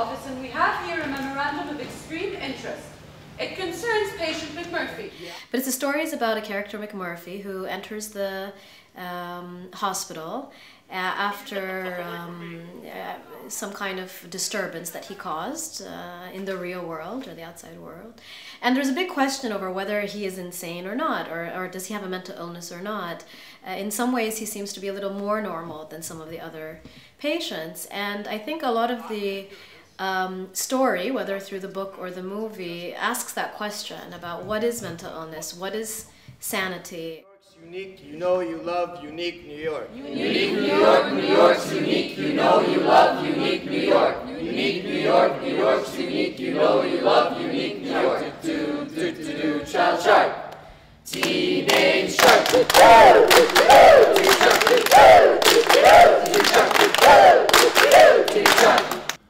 office, and we have here a memorandum of extreme interest. It concerns patient McMurphy. But it's the story is about a character, McMurphy, who enters the hospital after some kind of disturbance that he caused in the real world or the outside world. And there's a big question over whether he is insane or not, or does he have a mental illness or not. In some ways he seems to be a little more normal than some of the other patients, and I think a lot of the story, whether through the book or the movie, asks that question about what is mental illness, what is sanity. Unique, you know you love unique New York. Unique New York, New York's unique, you know you love unique New York. Unique New York, New York's unique, you know you love unique New York. Do, do, do, do, child shark. Teenage shark.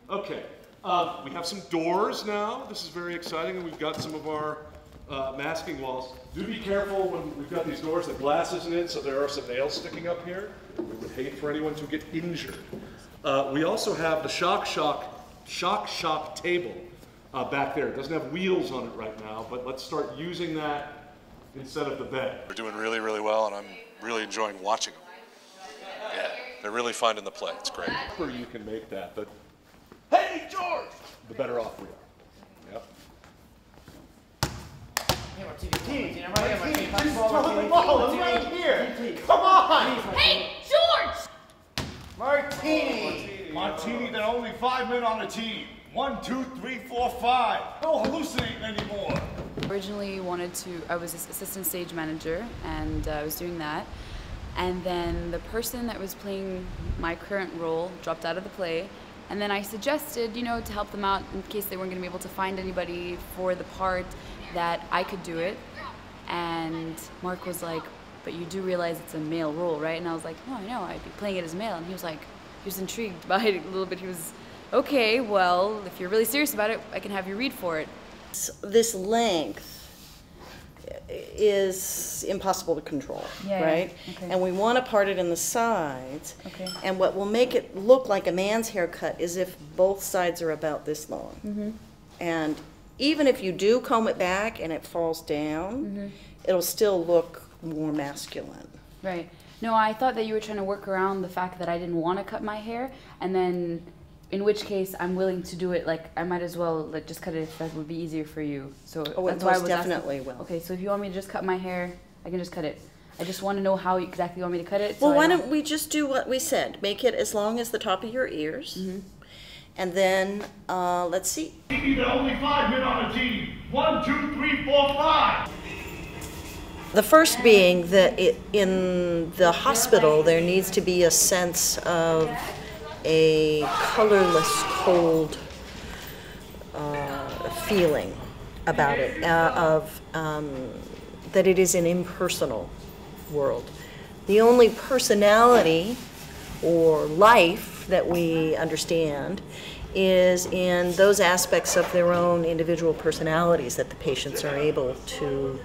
Okay, we have some doors now. This is very exciting, and we've got some of our masking walls. Do be careful when we've got these doors, the glass isn't in, so there are some nails sticking up here. We would hate for anyone to get injured. We also have the shock shock table back there. It doesn't have wheels on it right now, but let's start using that instead of the bed. They're doing really, really well, and I'm really enjoying watching them. Yeah, they're really finding the play. It's great. The you can make that, but hey, George! The better off we are. Yep. Just throw the ball, it's right here. Come on! Hey, George! Martini! Martini, there are only 5 men on the team. 1, 2, 3, 4, 5. Don't hallucinate anymore. Originally I was assistant stage manager, and I was doing that. And then the person that was playing my current role dropped out of the play. And then I suggested, you know, to help them out in case they weren't going to be able to find anybody for the part, that I could do it. And Mark was like, but you do realize it's a male role, right? And I was like, oh, I know, I'd be playing it as male. And he was like, he was intrigued by it a little bit. He was, okay, well, if you're really serious about it, I can have you read for it. This length is impossible to control, right? Okay. And we want to part it in the sides. Okay. And what will make it look like a man's haircut is if both sides are about this long. Mm-hmm. And even if you do comb it back and it falls down, Mm-hmm. it'll still look more masculine. Right. No, I thought that you were trying to work around the fact that I didn't want to cut my hair, and then in which case I'm willing to do it, like I might as well like just cut it if that would be easier for you. So Oh, that's it why I most was definitely asking. will. Okay, so if you want me to just cut my hair, I can just cut it. I just want to know how exactly you want me to cut it. Well, so why don't we just do what we said? Make it as long as the top of your ears. Mm-hmm. And then, let's see. There are only 5 men on the team. 1, 2, 3, 4, 5. The first being that in the hospital there needs to be a sense of a colorless, cold feeling about it, that it is an impersonal world. The only personality or life that we understand is in those aspects of their own individual personalities that the patients are able to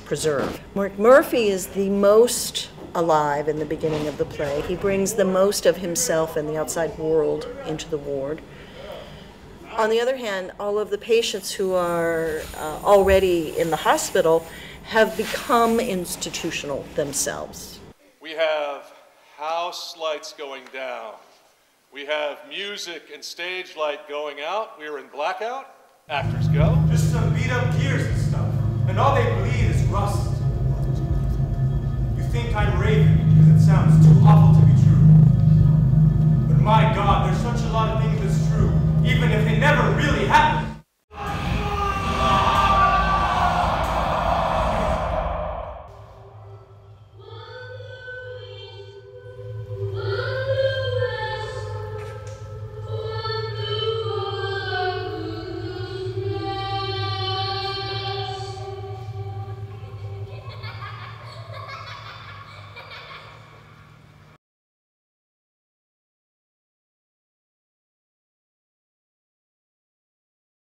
preserve. McMurphy is the most alive in the beginning of the play. He brings the most of himself and the outside world into the ward. On the other hand, all of the patients who are already in the hospital have become institutional themselves. We have house lights going down. We have music and stage light going out. We are in blackout. Actors go. Just some beat up gears and stuff. And all they bleed is rust. You think I'm raving because it sounds too awful to be true. But my God, there's such a lot of things that's true, even if they never really happened.